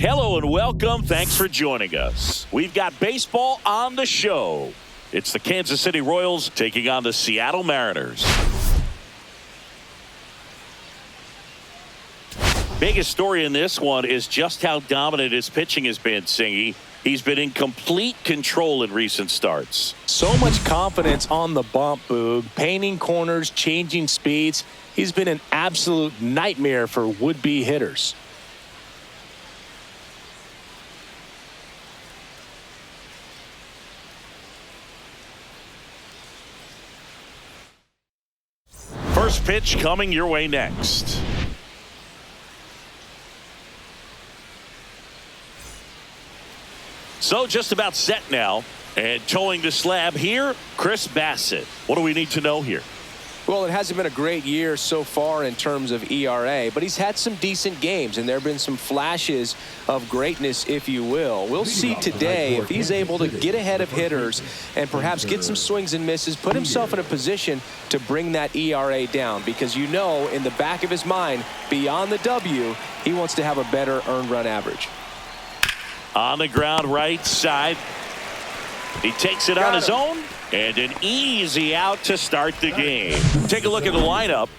Hello and welcome. Thanks for joining us. We've got baseball on the show. It's the Kansas City Royals taking on the Seattle Mariners. Biggest story in this one is just how dominant his pitching has been, Singy. He's been in complete control in recent starts. So much confidence on the bump, Boog. Painting corners, changing speeds. He's been an absolute nightmare for would-be hitters. First pitch coming your way next. So just about set now, and towing the slab here, KC-B.Sitt. What do we need to know here? Well, it hasn't been a great year so far in terms of ERA, but he's had some decent games, and there have been some flashes of greatness, if you will. We'll see today if he's able to get ahead of hitters and perhaps get some swings and misses, put himself in a position to bring that ERA down, because you know in the back of his mind, beyond the W, he wants to have a better earned run average. On the ground right side. He takes it on his own, and an easy out to start the game. Take a look at the lineup.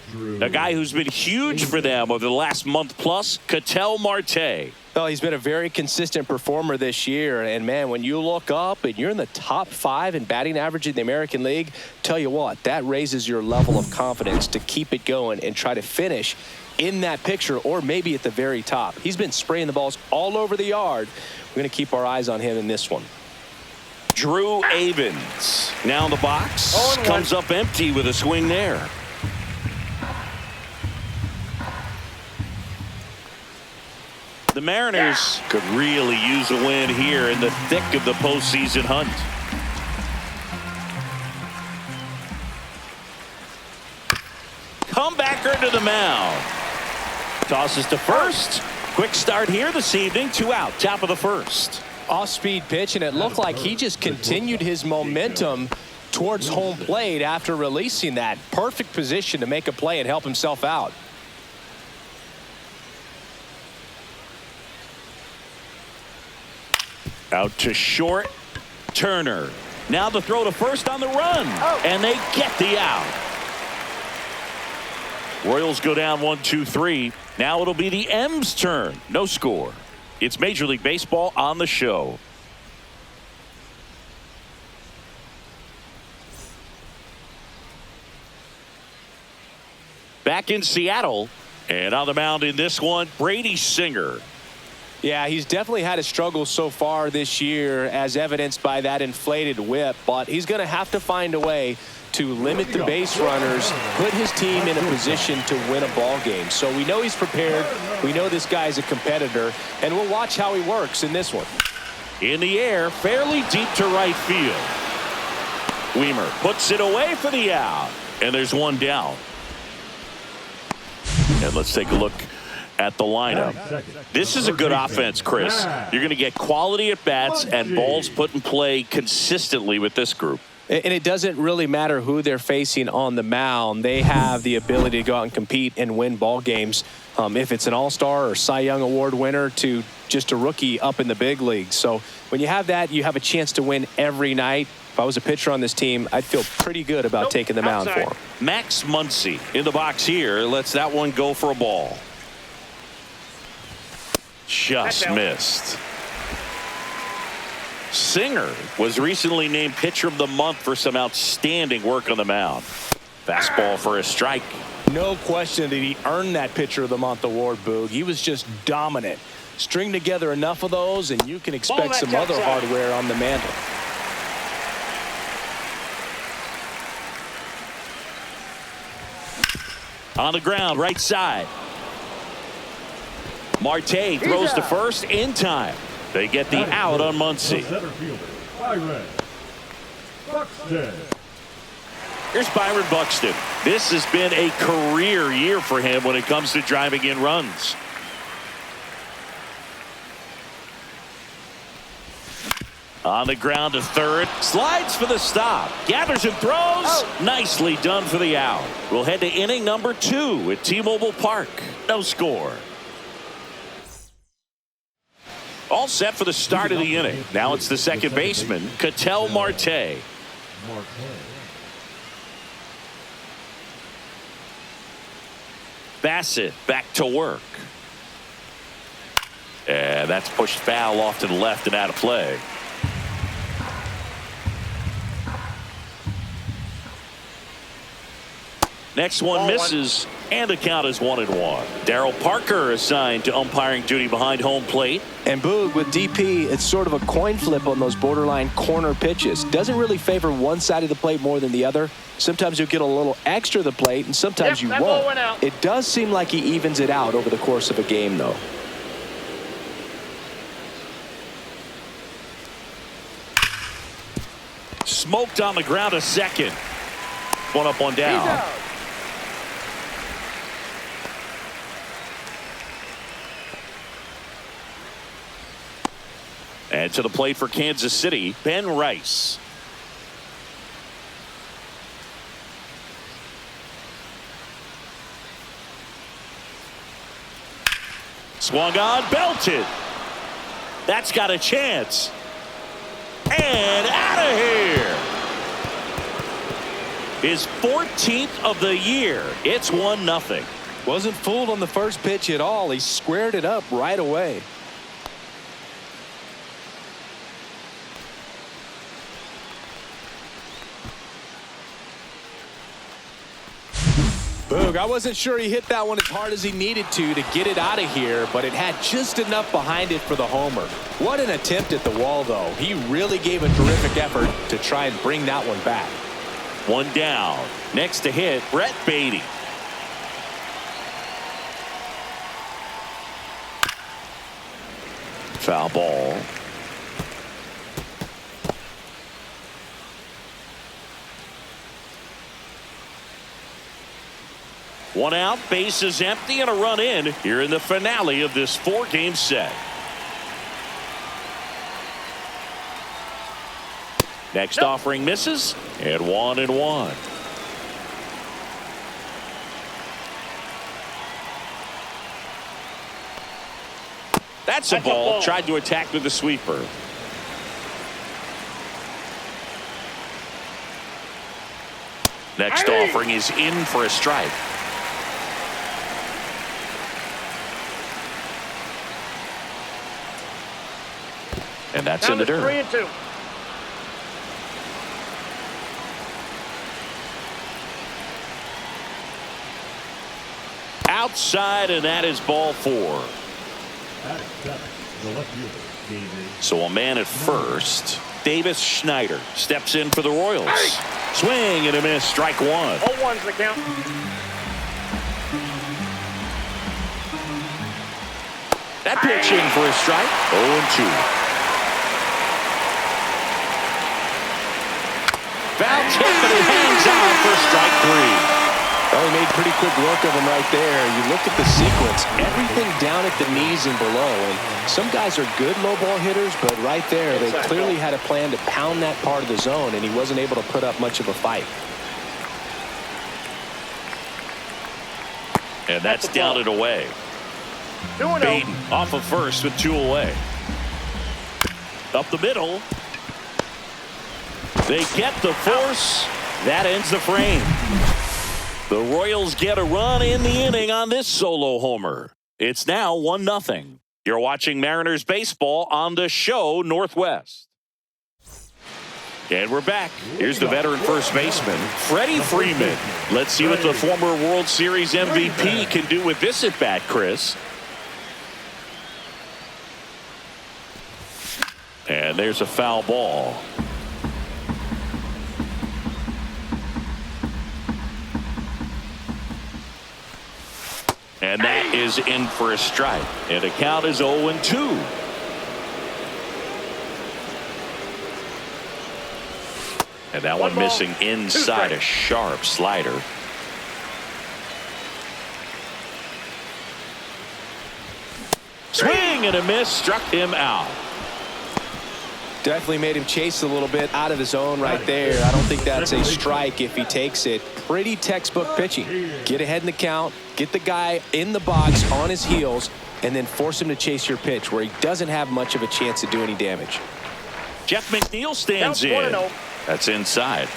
A guy who's been huge for them over the last month plus, Ketel Marte. Well, he's been a very consistent performer this year, and man, when you look up and you're in the top 5 in batting average in the American League, tell you what, that raises your level of confidence to keep it going and try to finish in that picture or maybe at the very top. He's been spraying the balls all over the yard. We're going to keep our eyes on him in this one. Drew Avens now in the box, comes up empty with a swing there. The Mariners could really use a win here in the thick of the postseason hunt. Comebacker to the mound. Tosses to first. Quick start here this evening. 2 out, top of the first. Off-speed pitch, and it looked like he just continued his momentum towards home plate after releasing that. Perfect position to make a play and help himself out. Out to short. Turner. Now the throw to first on the run. And they get the out. Royals go down 1-2-3. Now it'll be the M's turn. No score. It's Major League Baseball on the show. Back in Seattle, and on the mound in this one, KC-B.Singer. Yeah, he's definitely had a struggle so far this year, as evidenced by that inflated whip, but he's going to have to find a way to limit the base runners, put his team in a position to win a ball game. So we know he's prepared. We know this guy's a competitor, and we'll watch how he works in this one. In the air, fairly deep to right field. Weimer puts it away for the out, and there's one down. And let's take a look at the lineup. This is a good offense, Chris. You're going to get quality at bats and balls put in play consistently with this group. And it doesn't really matter who they're facing on the mound. They have the ability to go out and compete and win ball games. If it's an all-star or Cy Young Award winner to just a rookie up in the big leagues. So when you have that, you have a chance to win every night. If I was a pitcher on this team, I'd feel pretty good about taking the mound for him. Max Muncy in the box here lets that one go for a ball. Just missed. Singer was recently named Pitcher of the Month for some outstanding work on the mound. Fastball for a strike. No question that he earned that Pitcher of the Month award, Boog. He was just dominant. String together enough of those, and you can expect some other hardware on the mantle. On the ground, right side. Marte throws to first in time. They get the out on Muncy. Here's Byron Buxton. This has been a career year for him when it comes to driving in runs. On the ground to third. Slides for the stop. Gathers and throws. Nicely done for the out. We'll head to inning number 2 at T-Mobile Park. No score. All set for the start of the inning. Now it's the second baseman, Ketel Marte. Bassitt back to work. And that's pushed foul off to the left and out of play. Next one misses, and the count is 1-1. Darryl Parker assigned to umpiring duty behind home plate. And Boog, with DP, it's sort of a coin flip on those borderline corner pitches. Doesn't really favor one side of the plate more than the other. Sometimes you'll get a little extra to the plate, and sometimes you won't. It does seem like he evens it out over the course of a game, though. Smoked on the ground, a second. One up, one down. And to the plate for Kansas City, Ben Rice. Swung on, belted. That's got a chance. And out of here. His 14th of the year. It's 1-0. Wasn't fooled on the first pitch at all. He squared it up right away. Boog, I wasn't sure he hit that one as hard as he needed to get it out of here, but it had just enough behind it for the homer. What an attempt at the wall, though. He really gave a terrific effort to try and bring that one back. One down. Next to hit, Brett Beatty. Foul ball. One out, bases empty, and a run in here in the finale of this 4-game set. Next offering misses, and 1-1. That's a ball. Tried to attack with the sweeper. Next offering is in for a strike. And that's in the dirt. 3-2. Outside, and that is ball 4. So a man at first. Davis Schneider steps in for the Royals. Swing and a miss, strike 1. 0-1's the count. That pitch in for a strike. 0-2. Foul tip, and he hangs on for strike 3. Well, he made pretty quick work of him right there. You look at the sequence, everything down at the knees and below. And some guys are good low ball hitters, but right there, they clearly had a plan to pound that part of the zone, and he wasn't able to put up much of a fight. And that's down and away. 2-0. Baden off of first with 2 away. Up the middle. They get the force. That ends the frame. The Royals get a run in the inning on this solo homer. It's now 1-0. You're watching Mariners baseball on the show Northwest. And we're back. Here's the veteran first baseman, Freddie Freeman. Let's see what the former World Series MVP can do with this at bat, Chris. And there's a foul ball. And that is in for a strike. And the count is 0-2. And that one missing inside a sharp slider. Swing and a miss, struck him out. Definitely made him chase a little bit out of the zone right there. I don't think that's a strike if he takes it. Pretty textbook pitching. Get ahead in the count, Get the guy in the box on his heels and then force him to chase your pitch where he doesn't have much of a chance to do any damage. Jeff McNeil stands Count in. 1-0. That's inside.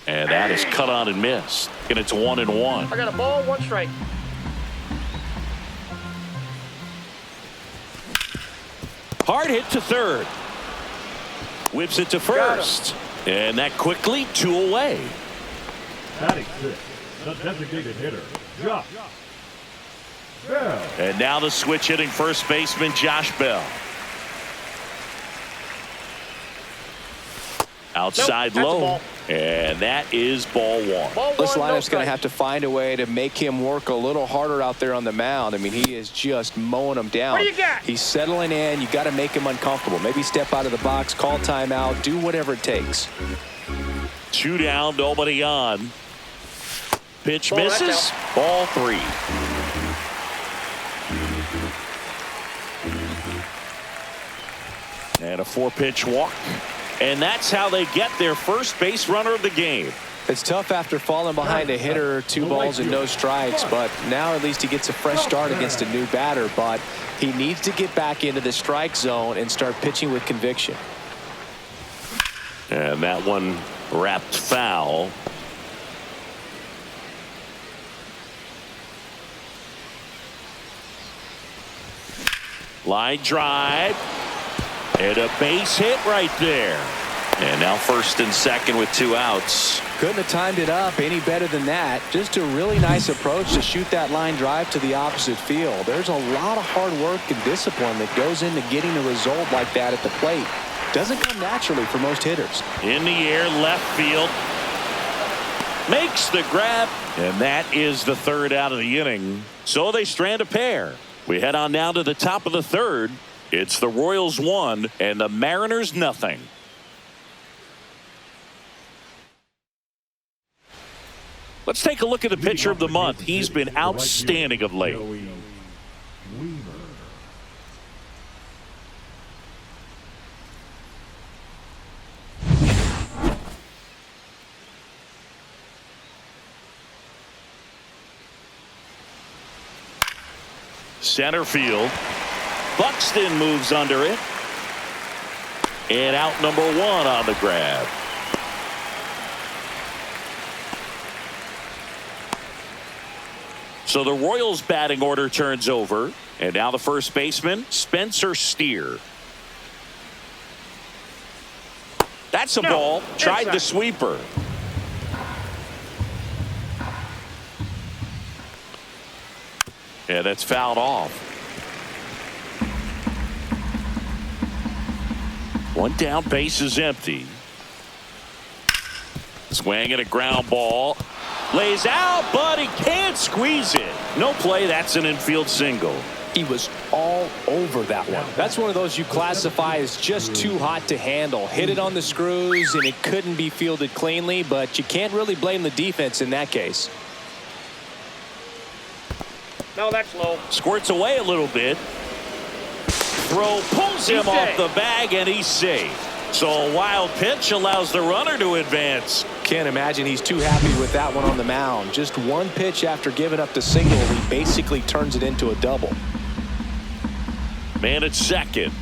And that is cut on and missed. And it's 1-1. I got a ball, 1 strike. Hard hit to third. Whips it to first. And that quickly 2 away. Batting 6, the designated hitter, Josh Bell. And now the switch hitting first baseman Josh Bell. Outside Nope, that's a low. ball. And that is ball 1. Ball This 1, no lineup's going to strike. have to find a way to make him work a little harder out there on the mound. I mean, he is just mowing them down. What do you got? He's settling in. You got to make him uncomfortable. Maybe step out of the box, call timeout, do whatever it takes. 2 down, nobody on. Pitch Ball, that's misses. Ball 3. And a 4-pitch walk. And that's how they get their first base runner of the game. It's tough after falling behind a hitter, 2 balls and no strikes, but now at least he gets a fresh start against a new batter. But he needs to get back into the strike zone and start pitching with conviction. And that one wrapped foul. Line drive. And a base hit right there. And now first and second with 2 outs. Couldn't have timed it up any better than that. Just a really nice approach to shoot that line drive to the opposite field. There's a lot of hard work and discipline that goes into getting a result like that at the plate. Doesn't come naturally for most hitters. In the air, left field. Makes the grab. And that is the 3rd out of the inning. So they strand a pair. We head on down to the top of the 3rd. It's the Royals 1 and the Mariners nothing. Let's take a look at the pitcher of the month. He's been outstanding of late. Center field. Buxton moves under it. And out number 1 on the grab. So the Royals batting order turns over. And now the first baseman, Spencer Steer. That's a ball. Tried the sweeper. Yeah, that's fouled off. 1 down, base is empty. Swing and a ground ball. Lays out, but he can't squeeze it. No play, that's an infield single. He was all over that one. That's one of those you classify as just too hot to handle. Hit it on the screws, and it couldn't be fielded cleanly, but you can't really blame the defense in that case. No, that's low. Squirts away a little bit. Throw pulls him off the bag, and he's safe. So a wild pitch allows the runner to advance. Can't imagine he's too happy with that one on the mound. Just 1 pitch after giving up the single, he basically turns it into a double. Man at second.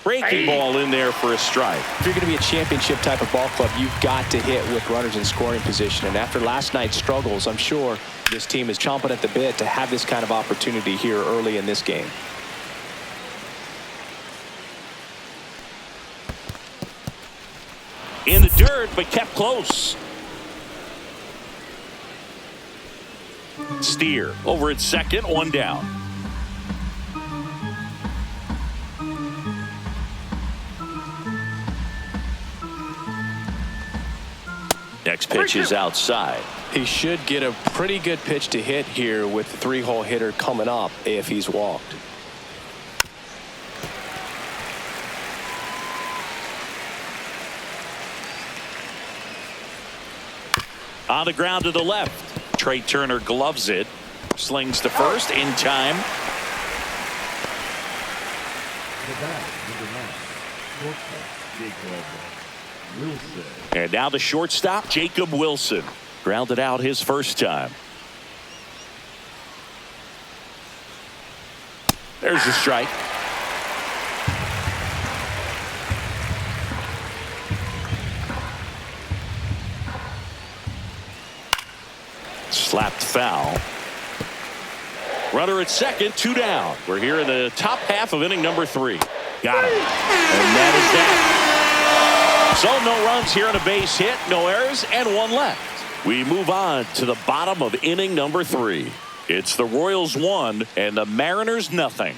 Breaking ball in there for a strike. If you're going to be a championship type of ball club, you've got to hit with runners in scoring position. And after last night's struggles, I'm sure this team is chomping at the bit to have this kind of opportunity here early in this game. In the dirt, but kept close. Steer over at second, 1 down. Next pitch is outside. He should get a pretty good pitch to hit here with the 3-hole hitter coming up if he's walked. On the ground to the left. Trey Turner gloves it. Slings to first in time. Shortstop, Jacob Wilson. And now the shortstop, Jacob Wilson. Grounded out his first time. There's a strike. Slapped foul. Runner at second, 2 down. We're here in the top half of inning number 3. Got him. And that is that. So no runs here on a base hit, no errors, and 1 left. We move on to the bottom of inning number 3. It's the Royals 1 and the Mariners nothing.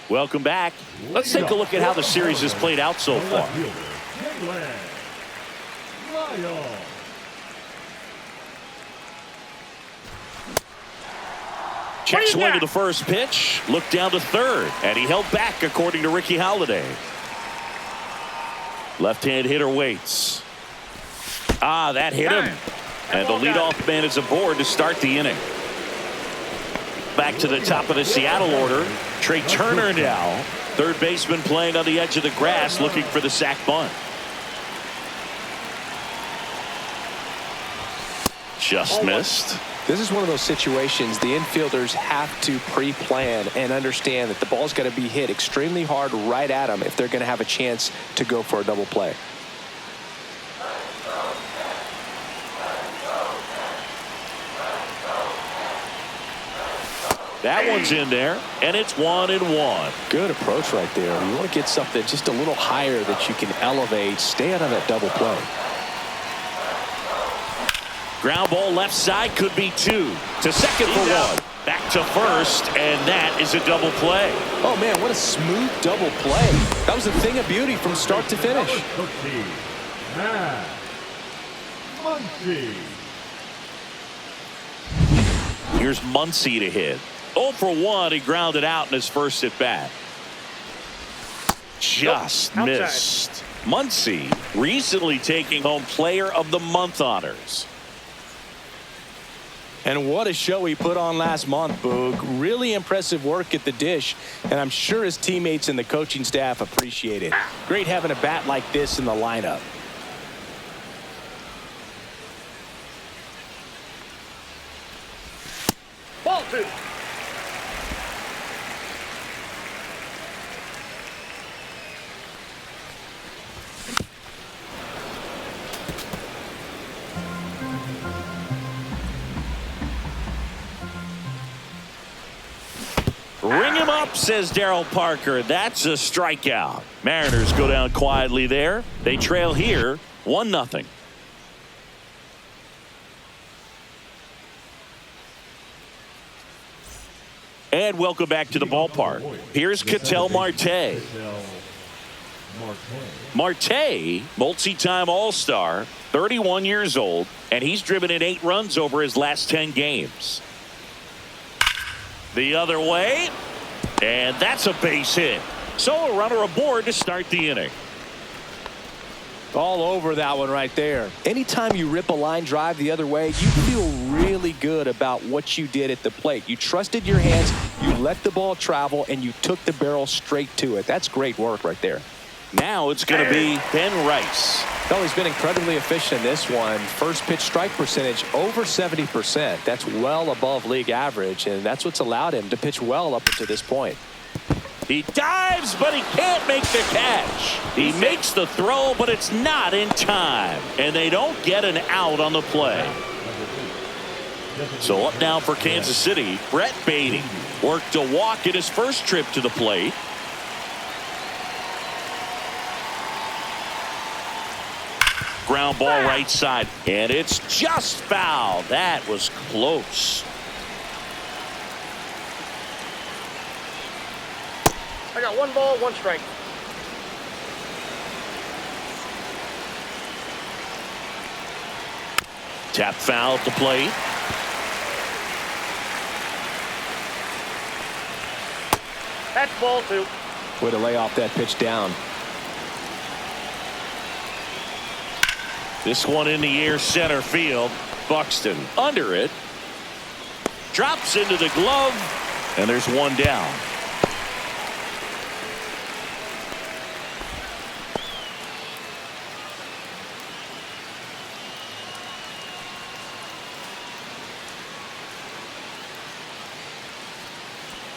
Welcome back. Let's take a look at how the series has played out so far. Check swing to the first pitch. Looked down to third. And he held back, according to Ricky Holiday. Left-hand hitter waits. That hit him. And the leadoff man is aboard to start the inning. Back to the top of the Seattle order. Trey Turner now. Third baseman playing on the edge of the grass, looking for the sac bunt. Just missed. This is one of those situations the infielders have to pre-plan and understand that the ball's got to be hit extremely hard right at them if they're going to have a chance to go for a double play. That one's in there, and it's 1-1. Good approach right there. You want to get something just a little higher that you can elevate. Stay out of that double play. Ground ball left side, could be 2. To second for 1. Back to first, and that is a double play. Oh, man, what a smooth double play. That was a thing of beauty from start to finish. Here's Muncy to hit. 0 for 1. He grounded out in his first at bat. Just missed. Muncy recently taking home Player of the Month honors. And what a show he put on last month, Boog. Really impressive work at the dish, and I'm sure his teammates and the coaching staff appreciate it. Great having a bat like this in the lineup. Ball 2. Ring him up, says Darryl Parker. That's a strikeout. Mariners go down quietly there. They trail here 1-0. And welcome back to the ballpark. Here's Ketel Marte. Marte, multi-time All-Star, 31 years old, and he's driven in 8 runs over his last 10 games. The other way, and that's a base hit. So a runner aboard to start the inning. All over that one right there. Anytime you rip a line drive the other way, you feel really good about what you did at the plate. You trusted your hands, you let the ball travel, and you took the barrel straight to it. That's great work right there. Now it's going to be Ben Rice. Well, he's been incredibly efficient in this one. First pitch strike percentage over 70%. That's well above league average, and that's what's allowed him to pitch well up until this point. He dives, but he can't make the catch. He makes the throw, but it's not in time, and they don't get an out on the play. So up now for Kansas City, Brett Baty worked a walk in his first trip to the plate. Ground ball right side, and it's just foul. That was close. I got 1 ball, 1 strike. Tap foul at the plate. That's ball 2. Way to lay off that pitch down. This one in the air, center field. Buxton under it. Drops into the glove. And there's one down.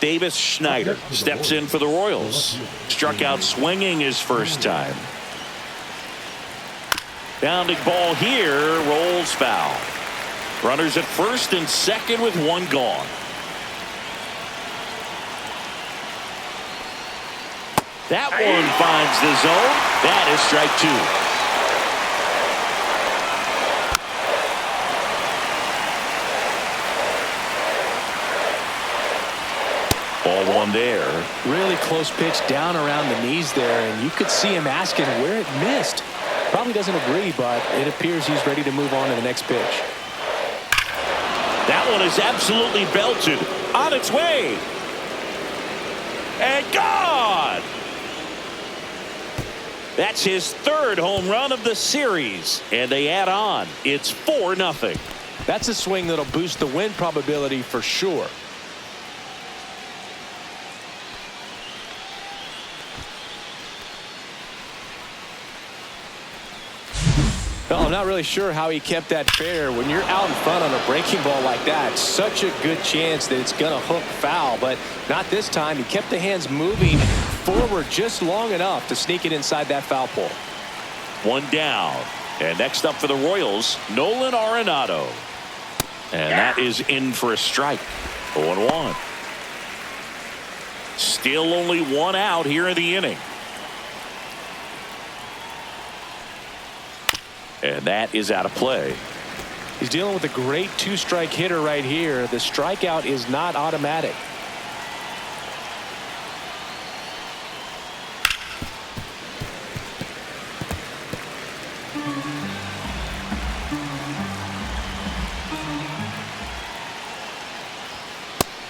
Davis Schneider steps in for the Royals. Struck out swinging his first time. Bounding ball here, rolls foul. Runners at first and second with one gone. That one finds the zone. That is strike two. Ball one there. Really close pitch down around the knees there, and you could see him asking where it missed. Probably doesn't agree, but it appears he's ready to move on to the next pitch. That one is absolutely belted. On its way. And gone. That's his third home run of the series. And they add on. It's 4-0. That's a swing that'll boost the win probability for sure. Well, I'm not really sure how he kept that fair. When you're out in front on a breaking ball like that, such a good chance that it's going to hook foul, but not this time. He kept the hands moving forward just long enough to sneak it inside that foul pole. One down. And next up for the Royals, Nolan Arenado. And that is in for a strike. 0-1. Still only one out here in the inning. And that is out of play. He's dealing with a great two-strike hitter right here. The strikeout is not automatic.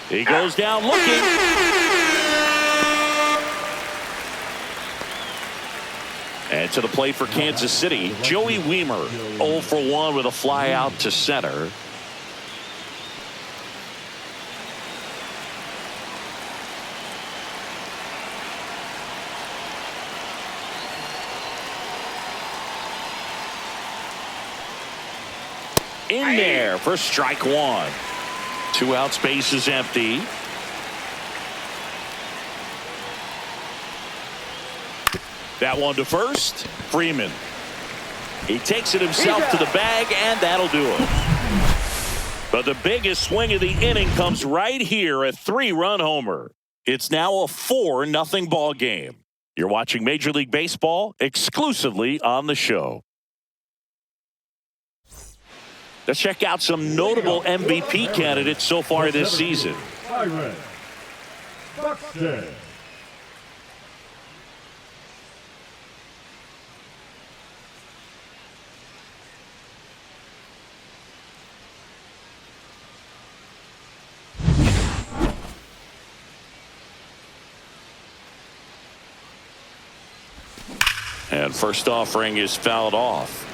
He goes down looking. And to the plate for Kansas City, Joey Wiemer, 0 for 1 with a fly out to center. In there for strike one. 2 outs, base is empty. That one to first. Freeman. He takes it himself to the bag, and that'll do it. But the biggest swing of the inning comes right here, a 3-run homer. It's now a 4-0 ball game. You're watching Major League Baseball exclusively on the show. Let's check out some notable MVP candidates so far this season. Byron Buxton. And first offering is fouled off.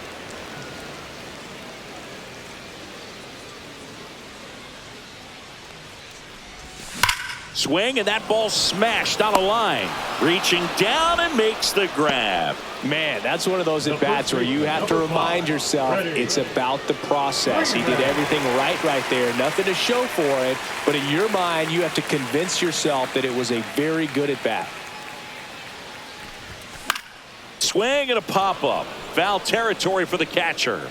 Swing, and that ball smashed on a line. Reaching down and makes the grab. Man, that's one of those at-bats where you have to remind yourself it's about the process. He did everything right there. Nothing to show for it. But in your mind, you have to convince yourself that it was a very good at-bat. Swing and a pop-up. Foul territory for the catcher.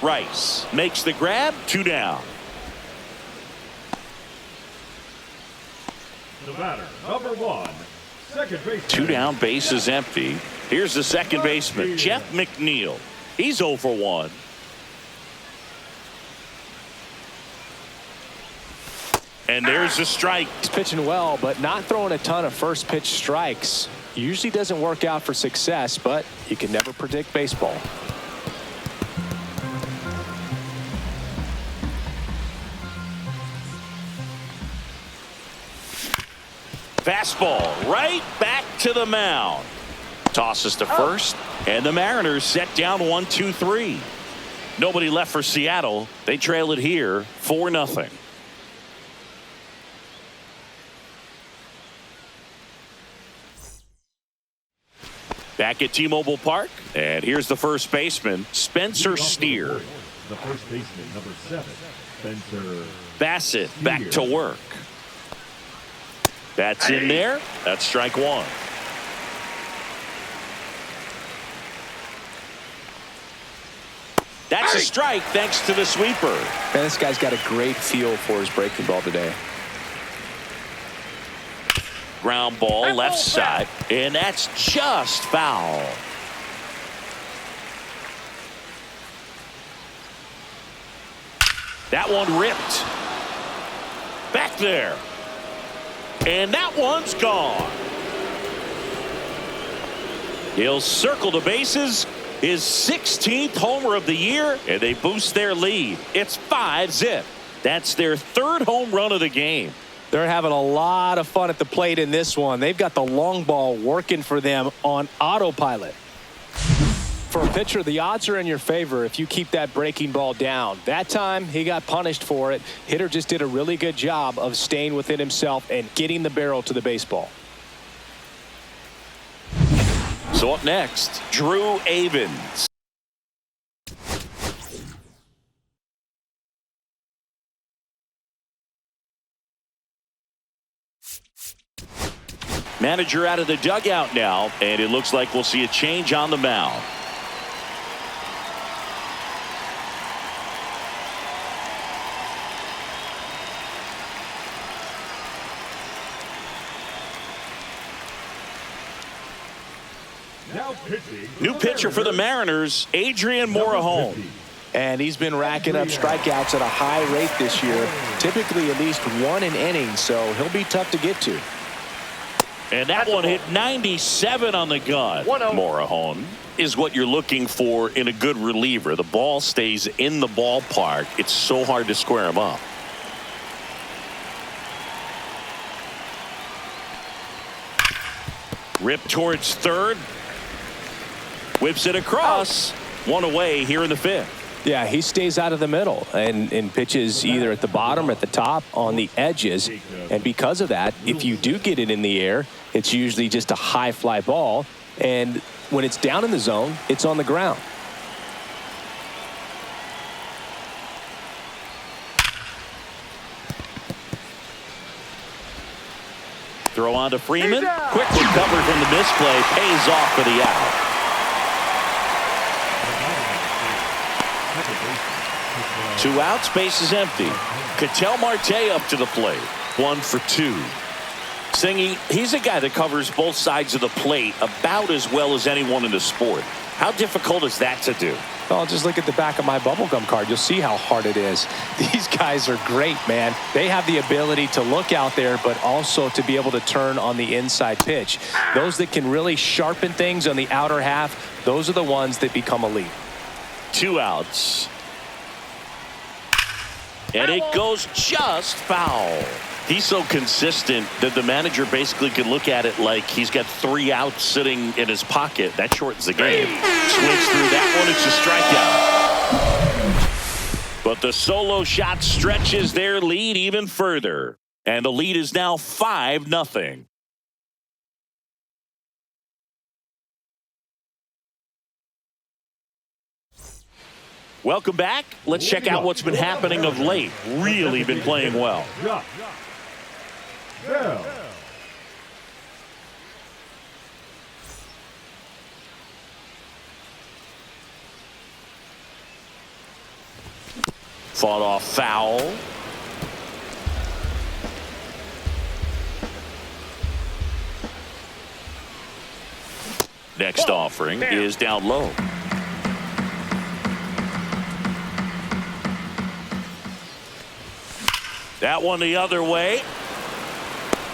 Rice makes the grab. 2 down. The batter, number 1, second baseman. 2 down, base is empty. Here's the second baseman, Jeff McNeil. He's 0 for 1. And there's a strike. He's pitching well, but not throwing a ton of first pitch strikes. Usually doesn't work out for success, but you can never predict baseball. Fastball right back to the mound. Tosses to first, and the Mariners set down 1-2-3. Nobody left for Seattle. They trail it here 4-0. Back at T-Mobile Park, and here's the first baseman, Spencer Steer. The first baseman, number 7, Spencer Bassitt back to work. That's in there. That's strike one. That's a strike thanks to the sweeper. Man, this guy's got a great feel for his breaking ball today. Ground ball left side, and that's just foul. That one ripped. Back there. And that one's gone. He'll circle the bases. His 16th homer of the year, and they boost their lead. It's 5-zip. That's their third home run of the game. They're having a lot of fun at the plate in this one. They've got the long ball working for them on autopilot. For a pitcher, the odds are in your favor if you keep that breaking ball down. That time, he got punished for it. Hitter just did a really good job of staying within himself and getting the barrel to the baseball. So up next, Drew Avens. Manager out of the dugout now, and it looks like we'll see a change on the mound. New pitcher for the Mariners, Adrian Morejon. And he's been racking up strikeouts at a high rate this year, typically at least one an inning, so he'll be tough to get to. And that one hit 97 on the gun. Morejon is what you're looking for in a good reliever. The ball stays in the ballpark. It's so hard to square him up. Rip towards third. Whips it across. One away here in the fifth. Yeah, he stays out of the middle and pitches either at the bottom or at the top on the edges. And because of that, if you do get it in the air, it's usually just a high fly ball. And when it's down in the zone, it's on the ground. Throw on to Freeman. Quick recovery from the misplay. Pays off for the out. Two outs, base is empty. Ketel Marte up to the plate. 1 for 2. Singy, he's a guy that covers both sides of the plate about as well as anyone in the sport. How difficult is that to do? Well, just look at the back of my bubblegum card. You'll see how hard it is. These guys are great, man. They have the ability to look out there, but also to be able to turn on the inside pitch. Those that can really sharpen things on the outer half, those are the ones that become elite. 2 outs. And it goes just foul. He's so consistent that the manager basically can look at it like he's got 3 outs sitting in his pocket. That shortens the game. Swings through that one. It's a strikeout. But the solo shot stretches their lead even further. And the lead is now 5-0. Welcome back. Let's check out what's been happening of late. Really been playing well. Fought off foul. Next offering is down low. That one the other way.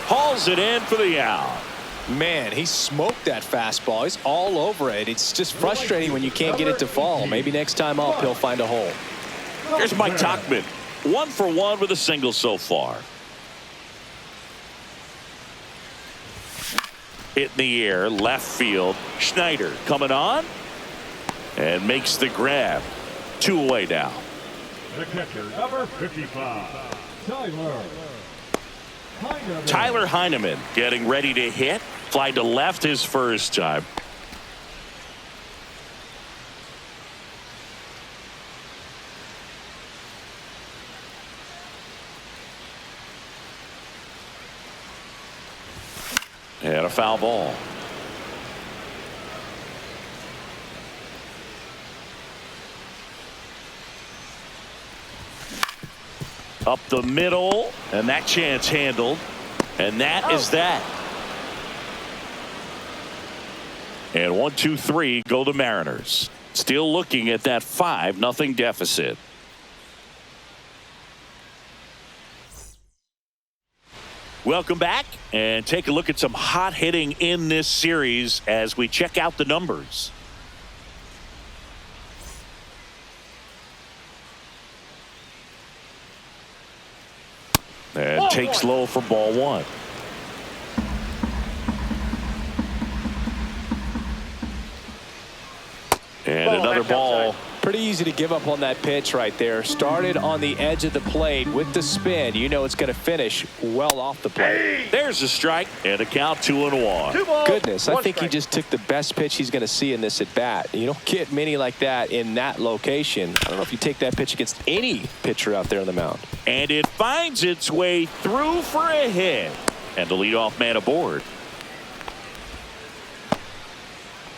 Hauls it in for the out. Man, he smoked that fastball. He's all over it. It's just frustrating when you can't get it to fall. Maybe next time up, he'll find a hole. Here's Mike Tauchman. 1 for 1 with a single so far. Hit in the air, left field. Schneider coming on and makes the grab. 2 away now. The catcher, number 55. Tyler Heineman getting ready to hit. Fly to left his first time. And a foul ball. Up the middle, and that chance handled. And that is that. And 1-2-3 go the Mariners. Still looking at that 5-0 deficit. Welcome back, and take a look at some hot hitting in this series as we check out the numbers. And takes low for ball one. And another ball. Pretty easy to give up on that pitch right there. Started on the edge of the plate with the spin. You know it's going to finish well off the plate. There's a strike and a count 2-1. Goodness, I think he just took the best pitch he's going to see in this at bat. You don't get many like that in that location. I don't know if you take that pitch against any pitcher out there on the mound. And it finds its way through for a hit. And the leadoff man aboard.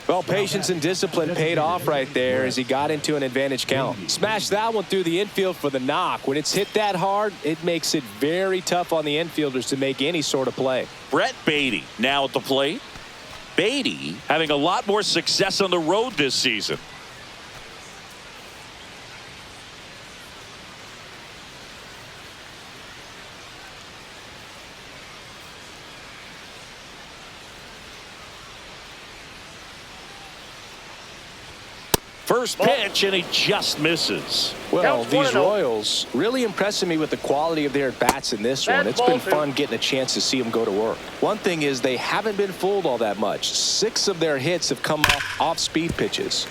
Well, patience and discipline paid off right there as he got into an advantage count. Smashed that one through the infield for the knock. When it's hit that hard, it makes it very tough on the infielders to make any sort of play. Brett Beatty now at the plate. Beatty having a lot more success on the road this season. First pitch, and he just misses. Well, these Royals really impressing me with the quality of their bats in this one. It's been fun getting a chance to see them go to work. One thing is they haven't been fooled all that much. 6 of their hits have come off speed pitches.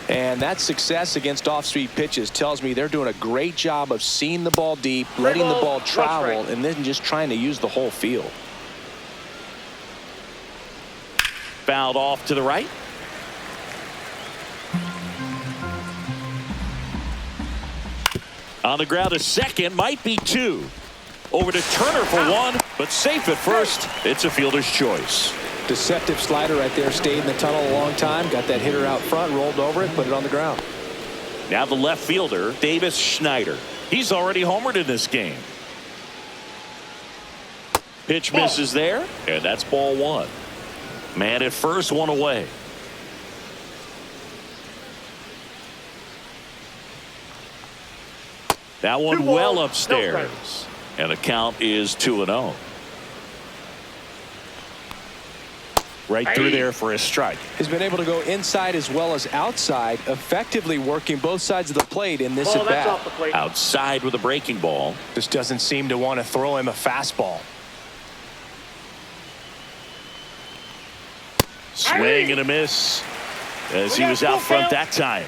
And that success against off-speed pitches tells me they're doing a great job of seeing the ball deep, letting the ball travel, and then just trying to use the whole field. Fouled off to the right. On the ground to second, might be 2. Over to Turner for 1, but safe at first. It's a fielder's choice. Deceptive slider right there. Stayed in the tunnel a long time. Got that hitter out front, rolled over it, put it on the ground. Now the left fielder, Davis Schneider. He's already homered in this game. Pitch misses there, and that's ball 1. Man at first, 1 away. That one well upstairs. And the count is 2-0. Right through there for a strike. He's been able to go inside as well as outside, effectively working both sides of the plate in this at bat. Outside with a breaking ball. Just doesn't seem to want to throw him a fastball. Swing and a miss as he was out front that time.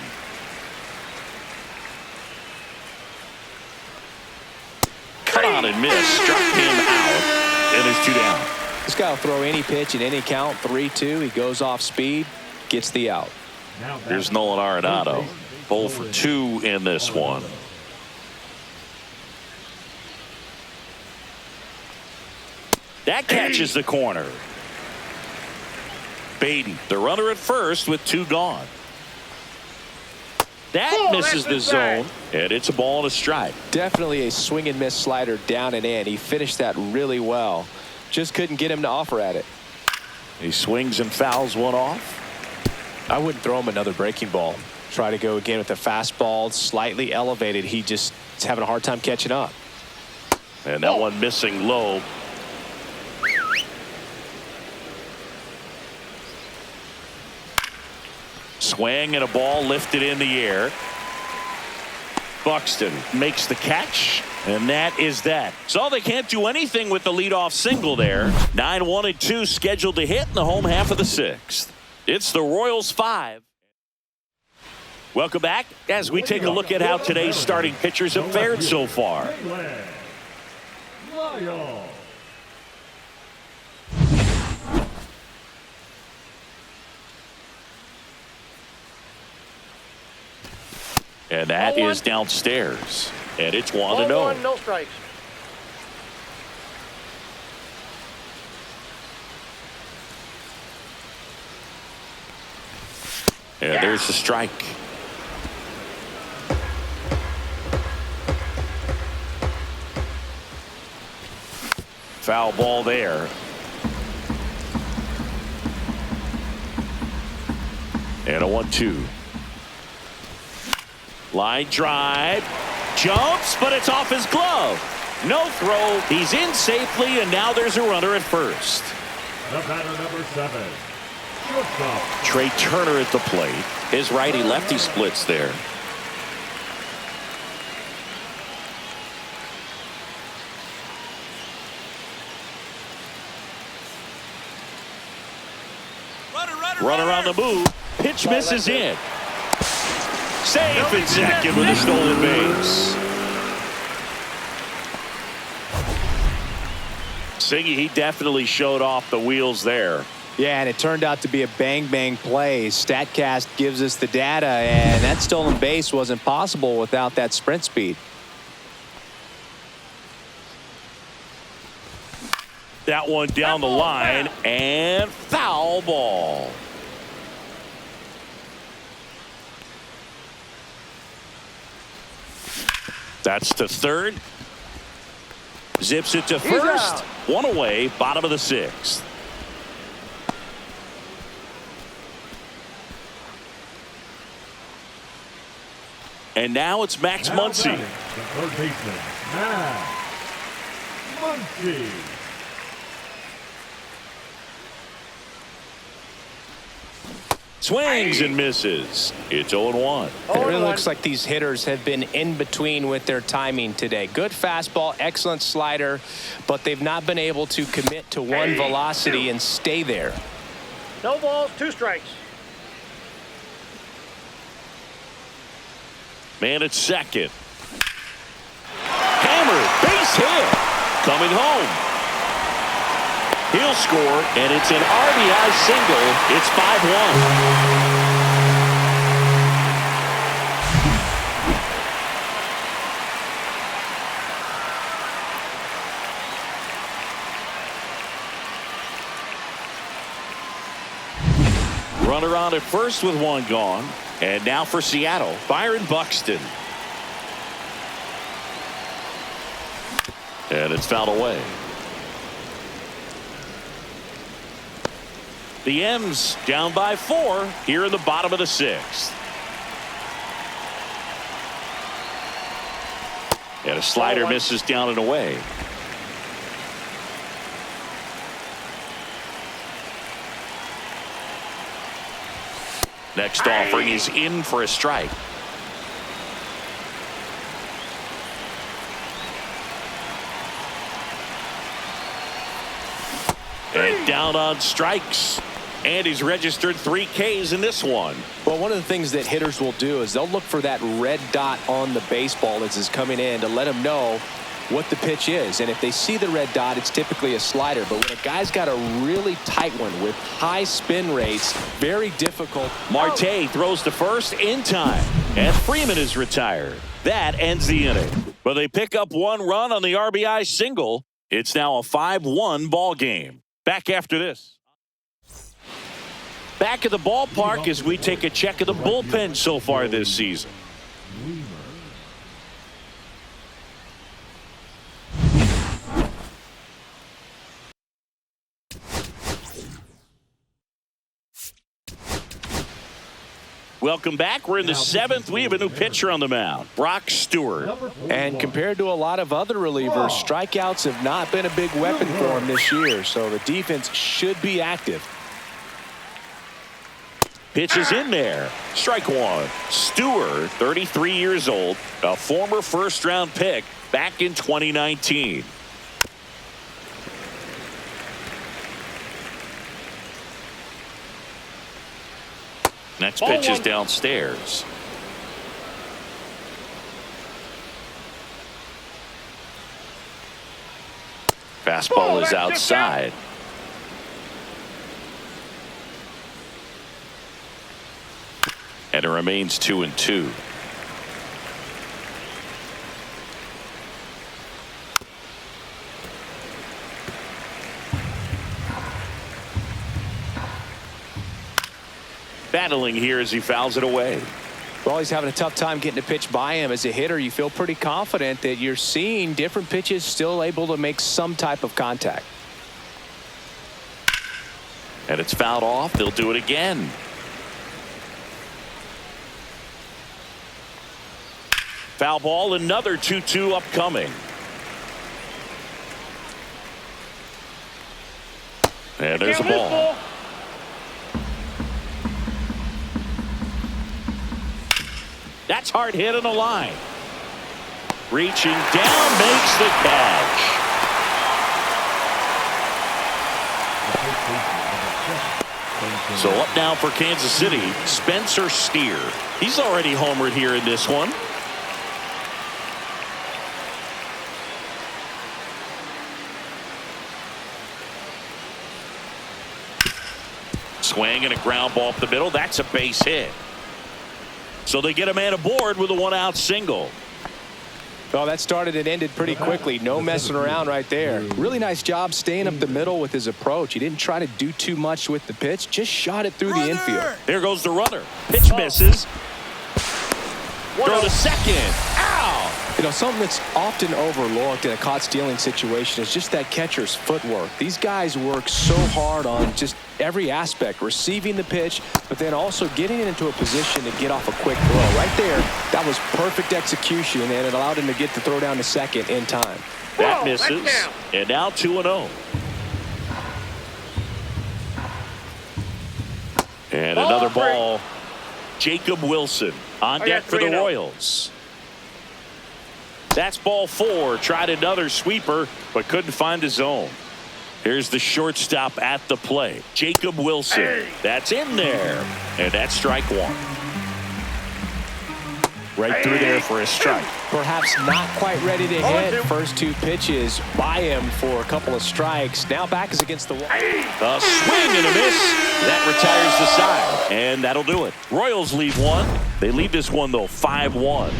Cut on and miss. Struck him out. And there's 2 down. This guy will throw any pitch in any count. 3-2. He goes off speed. Gets the out. Here's Nolan Arenado. 0 for 2 in this one. That catches the corner. Beatty, the runner at first with 2 gone. That misses the zone, and it's a ball and a strike. Definitely a swing and miss slider down and in. He finished that really well. Just couldn't get him to offer at it. He swings and fouls one off. I wouldn't throw him another breaking ball. Try to go again with the fastball, slightly elevated. He just is having a hard time catching up. And that one missing low. Swing and a ball lifted in the air. Buxton makes the catch, and that is that. So they can't do anything with the leadoff single there. 9-1-2 scheduled to hit in the home half of the 6th. It's the Royals 5. Welcome back as we take a look at how today's starting pitchers have fared so far. And that is downstairs. And it's 1-0. No strikes. And there's the strike. Foul ball there. And a 1-2. Line drive. Jumps, but it's off his glove. No throw. He's in safely, and now there's a runner at first. The batter, number 7. Shortstop. Trey Turner at the plate. His righty-lefty splits there. Runner on the move. Pitch misses in. Safe at second with a stolen base. Singy, he definitely showed off the wheels there. Yeah, and it turned out to be a bang-bang play. StatCast gives us the data, and that stolen base wasn't possible without that sprint speed. That one down the line, and foul ball. That's to third. Zips it to first. One away, bottom of the 6th. And now it's Max Muncy. The third baseman, Max Muncy. Swings and misses. It's 0-1. It really looks like these hitters have been in between with their timing today. Good fastball, excellent slider, but they've not been able to commit to one velocity and stay there. No balls, 2 strikes. Man at second. Hammered, base hit. Coming home. He'll score, and it's an RBI single. It's 5-1. Runner on at first with one gone. And now for Seattle, Byron Buxton. And it's fouled away. The M's down by 4 here in the bottom of the 6th. And a slider misses down and away. Next offering is in for a strike. And down on strikes. And he's registered 3 Ks in this one. Well, one of the things that hitters will do is they'll look for that red dot on the baseball as it's coming in to let them know what the pitch is. And if they see the red dot, it's typically a slider. But when a guy's got a really tight one with high spin rates, very difficult. Marte throws to first in time. And Freeman is retired. That ends the inning. But they pick up 1 run on the RBI single. It's now a 5-1 ball game. Back after this. Back at the ballpark as we take a check of the bullpen so far this season. Welcome back. We're in the 7th. We have a new pitcher on the mound, Brock Stewart. And compared to a lot of other relievers, strikeouts have not been a big weapon for him this year. So the defense should be active. Pitch is in there. Strike 1. Stewart, 33 years old, a former first-round pick back in 2019. Next pitch is downstairs. Fastball is outside. And it remains 2-2. Battling here as he fouls it away. Well, he's having a tough time getting a pitch by him. As a hitter, you feel pretty confident that you're seeing different pitches still able to make some type of contact. And it's fouled off. They'll do it again. Foul ball, another 2-2 upcoming. And there's a ball. That's hard hit on the line. Reaching down, makes the catch. So up now for Kansas City, Spencer Steer. He's already homered here in this one. Swing and a ground ball up the middle. That's a base hit. So they get a man aboard with a one-out single. Oh, that started and ended pretty quickly. No messing around right there. Really nice job staying up the middle with his approach. He didn't try to do too much with the pitch. Just shot it through the infield. There goes the runner. Pitch misses. Throw to second. Ow! You know, something that's often overlooked in a caught stealing situation is just that catcher's footwork. These guys work so hard on just every aspect, receiving the pitch, but then also getting it into a position to get off a quick throw. Right there, that was perfect execution, and it allowed him to get the throw down to second in time. That misses, and now 2-0. And another ball. Jacob Wilson on deck for the Royals. That's ball 4. Tried another sweeper, but couldn't find his zone. Here's the shortstop at the plate, Jacob Wilson. That's in there, and that's strike 1. Right through there for a strike. Perhaps not quite ready to hit. First 2 pitches by him for a couple of strikes. Now back is against the wall. A swing and a miss. That retires the side, and that'll do it. Royals lead 1. They lead this one, though, 5-1.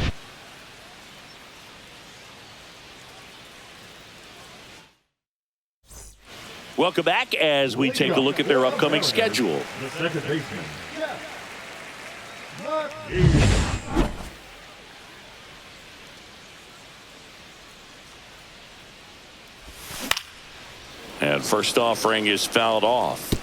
Welcome back as we take a look at their upcoming schedule. The second baseman, and first offering is fouled off.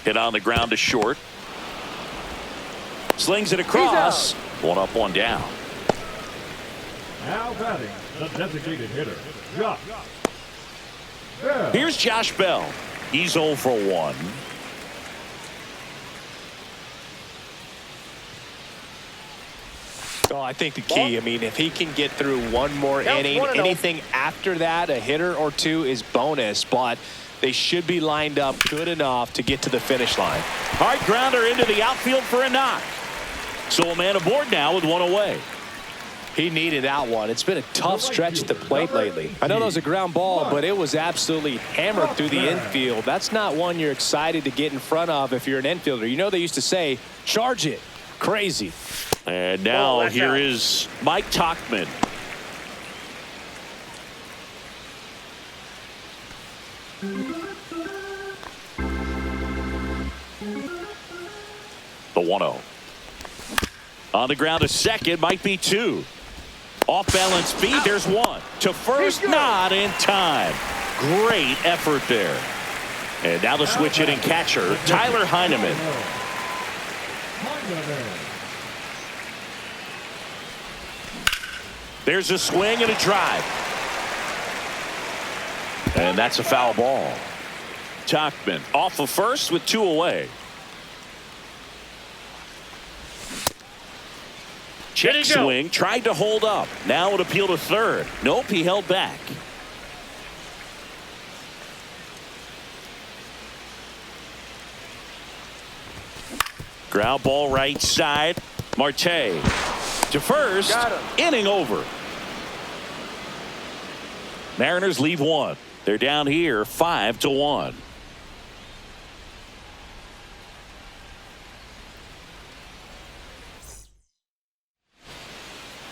Hit on the ground to short. Slings it across. 1 up, 1 down. now batting the designated hitter, Josh Bell. Here's Josh Bell. He's 0 for 1. Oh, I think the key, I mean, if he can get through one more inning, anything after that, a hitter or 2 is bonus, but they should be lined up good enough to get to the finish line. Hard grounder into the outfield for a knock. So a man aboard now with 1 away. He needed that one. It's been a tough stretch at the plate lately. I know that was a ground ball, but it was absolutely hammered through the infield. That's not one you're excited to get in front of if you're an infielder. You know they used to say, charge it. Crazy. And now here is Mike Tauchman. The 1-0. On the ground to second, might be 2. Off balance feed, there's 1. To first, not in time. Great effort there. And now the switch hitting catcher, Tyler Heineman. There's a swing and a drive. And that's a foul ball. Tauchman off of first with 2 away. Check swing, tried to hold up. Now an appeal to third. Nope, he held back. Ground ball right side. Marte to first. Inning over. Mariners leave 1. They're down here 5-1.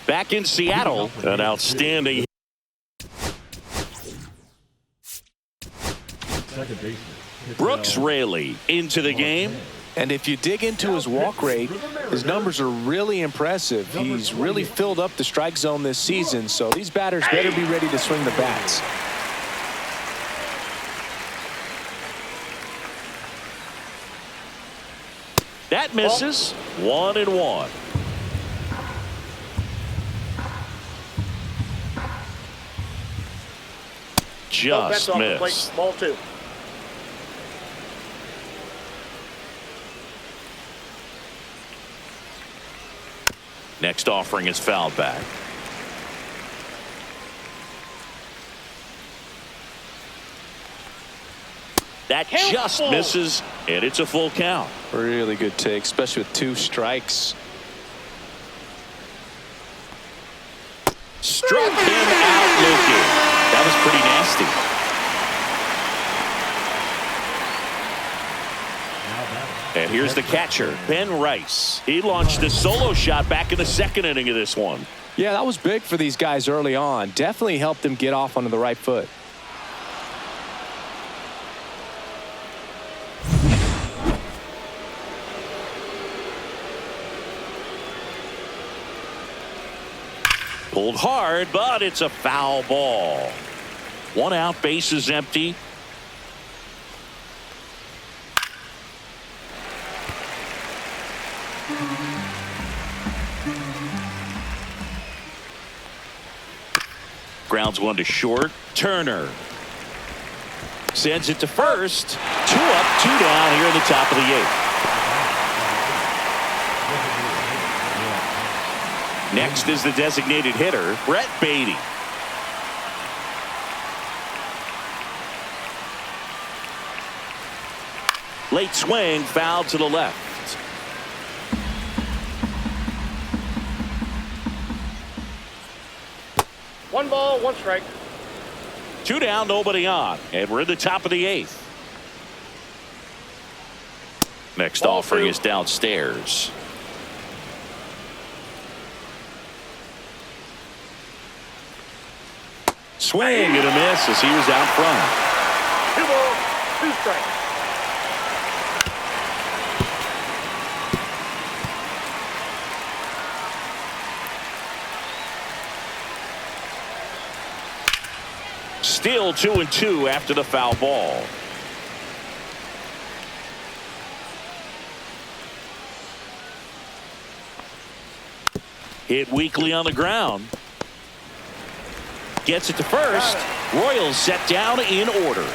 Back in Seattle, an outstanding second baseman. Brooks Raley into the game. And if you dig into his walk rate, his numbers are really impressive. He's really filled up the strike zone this season, so these batters better be ready to swing the bats. That misses. 1-1. Just missed. Ball 2. Next offering is fouled back. That just misses, and it's a full count. Really good take, especially with 2 strikes. Struck him out looking. That was pretty nasty. And here's the catcher, Ben Rice. He launched a solo shot back in the second inning of this one. Yeah, that was big for these guys early on. Definitely helped them get off onto the right foot. Pulled hard, but it's a foul ball. 1 out, base is empty. Grounds 1 to short. Turner sends it to first. 2 up, 2 down here in the top of the 8th. Next is the designated hitter, Brett Beatty. Late swing, foul to the left. One ball, 1 strike. 2 down, nobody on. And we're in the top of the 8th. Next Ball offering 2. is downstairs. Swing and a miss as he was out front. 2 balls, 2 strikes. Still 2-2 after the foul ball. Hit weakly on the ground. Gets it to first. Royals set down in order.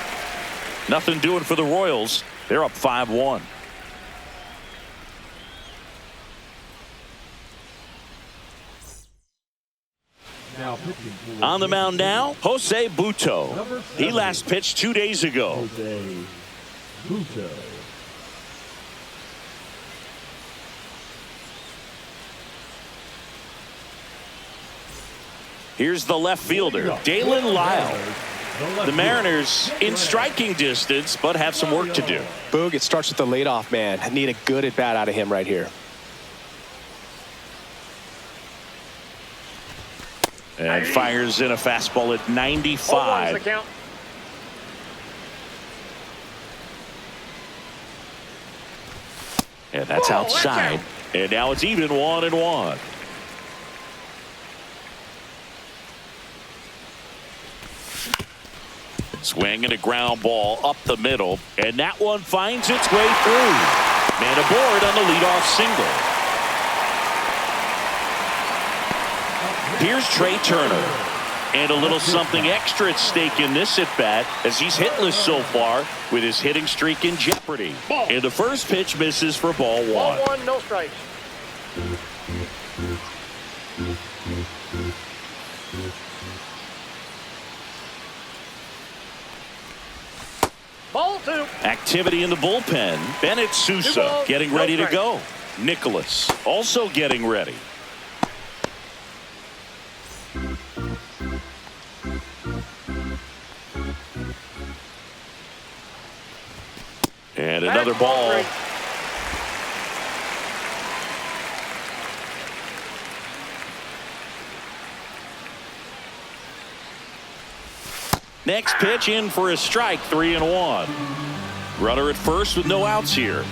Nothing doing for the Royals. They're up 5-1. Now pitching for On the mound now, Jose Butto. He last pitched 2 days ago. Jose Butto. Here's the left fielder, Dalen Lyle. The Mariners in striking distance, but have some work to do. Boog, it starts with the leadoff man. I need a good at bat out of him right here. And fires in a fastball at 0-1's the 95. count. And that's outside. And now it's even 1-1. Swing and a ground ball up the middle. And that one finds its way through. Man aboard on the leadoff single. Here's Trey Turner. And a little something extra at stake in this at-bat as he's hitless so far with his hitting streak in jeopardy. And the first pitch misses for ball 1. Ball 1, no strikes. Ball 2. Activity in the bullpen. Bennett Sousa balls, getting no ready to strikes. go. Nicholas also getting ready. And another ball. 3. Next pitch in for a strike, 3-1. Runner at first with no outs here.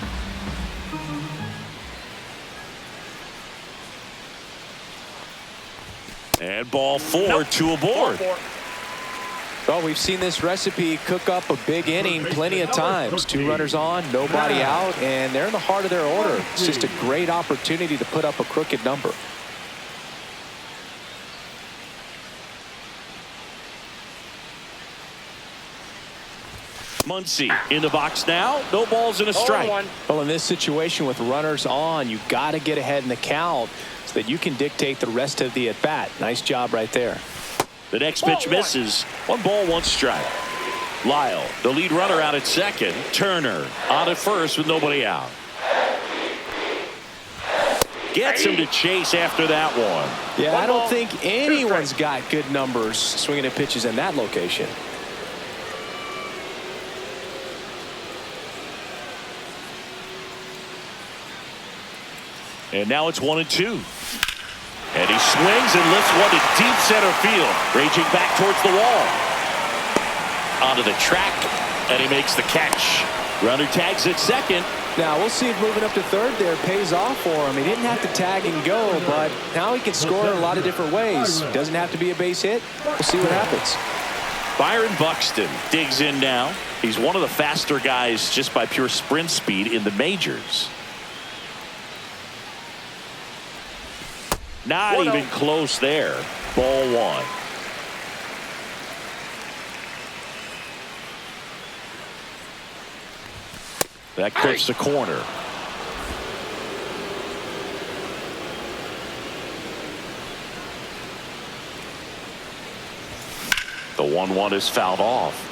And ball 4, 2 aboard. Well, we've seen this recipe cook up a big inning plenty of times. 2 runners on, nobody out, and they're in the heart of their order. It's just a great opportunity to put up a crooked number. Muncy in the box now. No balls and a strike. Well, in this situation with runners on, you got to get ahead in the count so that you can dictate the rest of the at-bat. Nice job right there. The next pitch misses. 1 ball, 1 strike. Lyle, the lead runner, out at second. Turner on at first with nobody out. Gets him to chase after that one. Yeah, I don't think anyone's got good numbers swinging at pitches in that location. And now it's 1-2. And he swings and lifts one to deep center field. Raging back towards the wall. Onto the track. And he makes the catch. Runner tags at second. Now we'll see if moving up to third there pays off for him. He didn't have to tag and go, but now he can score in a lot of different ways. Doesn't have to be a base hit. We'll see what happens. Byron Buxton digs in now. He's one of the faster guys just by pure sprint speed in the majors. Not even close there. Ball 1. That clips the corner. The 1-1 is fouled off.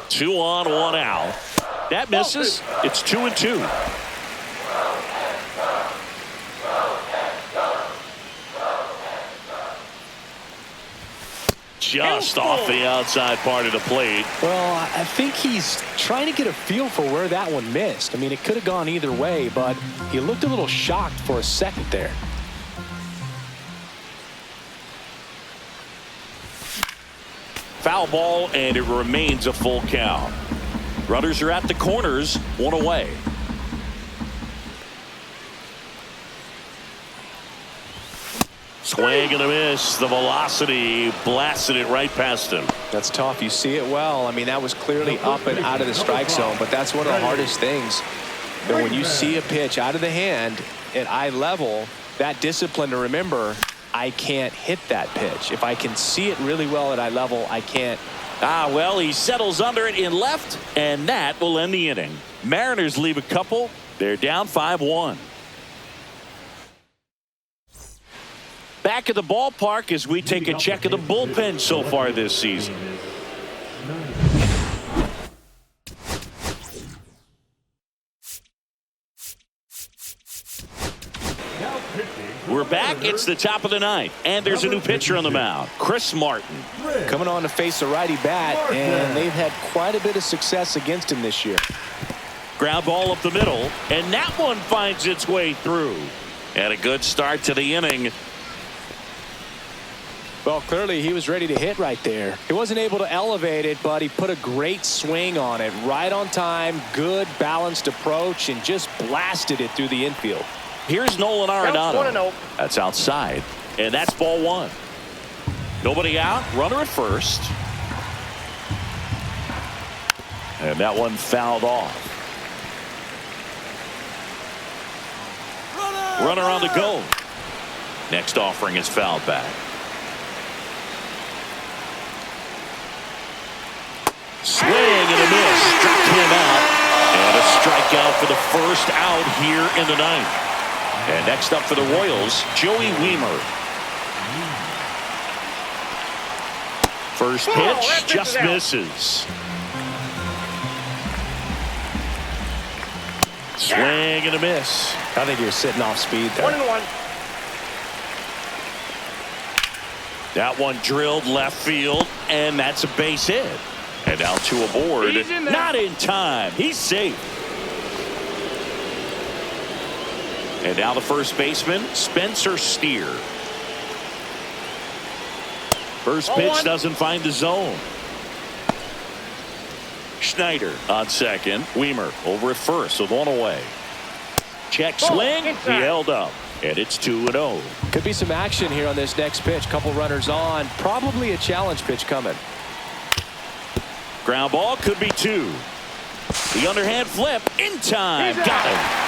Two on, 1 out. That misses. It's 2-2. Just off the outside part of the plate. Well, I think he's trying to get a feel for where that one missed. I mean, it could have gone either way, but he looked a little shocked for a second there. Foul ball, and it remains a full count. Runners are at the corners, 1 away. Swing and a miss. The velocity blasted it right past him. That's tough. You see it well. I mean, that was clearly up and out of the strike zone, but that's one of the hardest things. That when you see a pitch out of the hand at eye level, that discipline to remember, I can't hit that pitch. If I can see it really well at eye level, I can't. Well, he settles under it in left, and that will end the inning. Mariners leave a couple. They're down 5-1. Back at the ballpark as we take a check of the bullpen so far this season. We're back. It's the top of the 9th, and there's a new pitcher on the mound, Chris Martin. Coming on to face a righty bat, and they've had quite a bit of success against him this year. Ground ball up the middle, and that one finds its way through. And a good start to the inning. Well, clearly he was ready to hit right there. He wasn't able to elevate it, but he put a great swing on it. Right on time, good balanced approach, and just blasted it through the infield. Here's Nolan Arenado. 1-0. That's outside, and that's ball 1. Nobody out, runner at first. And that one fouled off. Runner on the go. Next offering is fouled back. Swing and a miss. Struck him out. And a strikeout for the first out here in the 9th. And next up for the Royals, Joey Wiemer. First pitch just misses. Swing and a miss. I think you're sitting off speed there. 1-1. That one drilled left field, and that's a base hit. And now 2 aboard. Not in time. He's safe. And now the first baseman, Spencer Steer. First pitch doesn't find the zone. Schneider on second. Weimer over at first with one away. Check swing. He held up. And it's 2-0. Could be some action here on this next pitch. Couple runners on. Probably a challenge pitch coming. Ground ball could be 2. The underhand flip in time. Got him.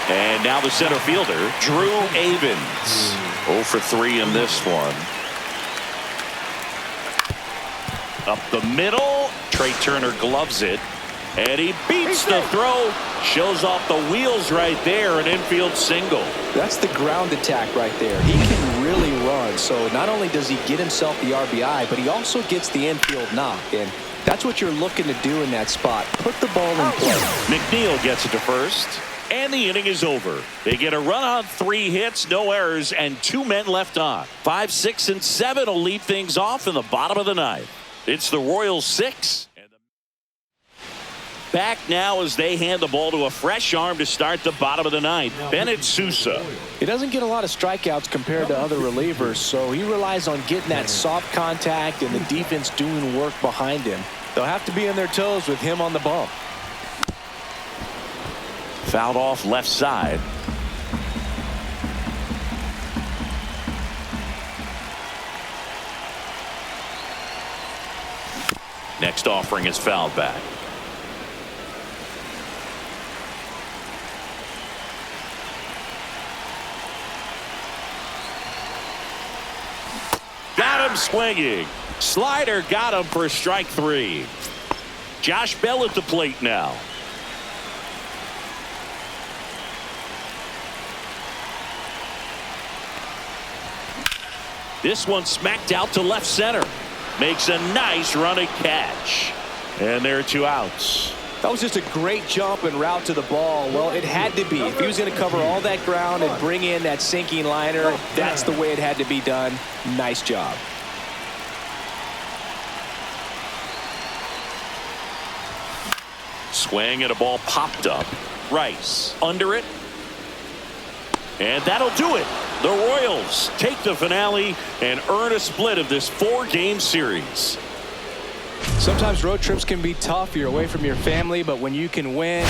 And now the center fielder, Drew Avens. 0 for 3 in this one. Up the middle. Trey Turner gloves it. And he beats the throw. Shows off the wheels right there. An infield single. That's the ground attack right there. He can really run. So not only does he get himself the RBI, but he also gets the infield knock. And that's what you're looking to do in that spot. Put the ball in play. McNeil gets it to first. And the inning is over. They get a run on 3 hits, no errors, and 2 men left on. 5, 6, and 7 will lead things off in the bottom of the 9th. It's the Royals 6. Back now as they hand the ball to a fresh arm to start the bottom of the 9th. Bennett Sousa. He doesn't get a lot of strikeouts compared to other relievers, so he relies on getting that soft contact and the defense doing work behind him. They'll have to be on their toes with him on the bump. Fouled off left side. Next offering is fouled back. Got him swinging. Slider got him for strike 3. Josh Bell at the plate now. This one smacked out to left center. Makes a nice running catch. And there are 2 outs. That was just a great jump and route to the ball. Well, it had to be. If he was going to cover all that ground and bring in that sinking liner, that's the way it had to be done. Nice job. Swing and a ball popped up. Rice under it. And that'll do it. The Royals take the finale and earn a split of this 4-game series. Sometimes road trips can be tough. You're away from your family, but when you can win,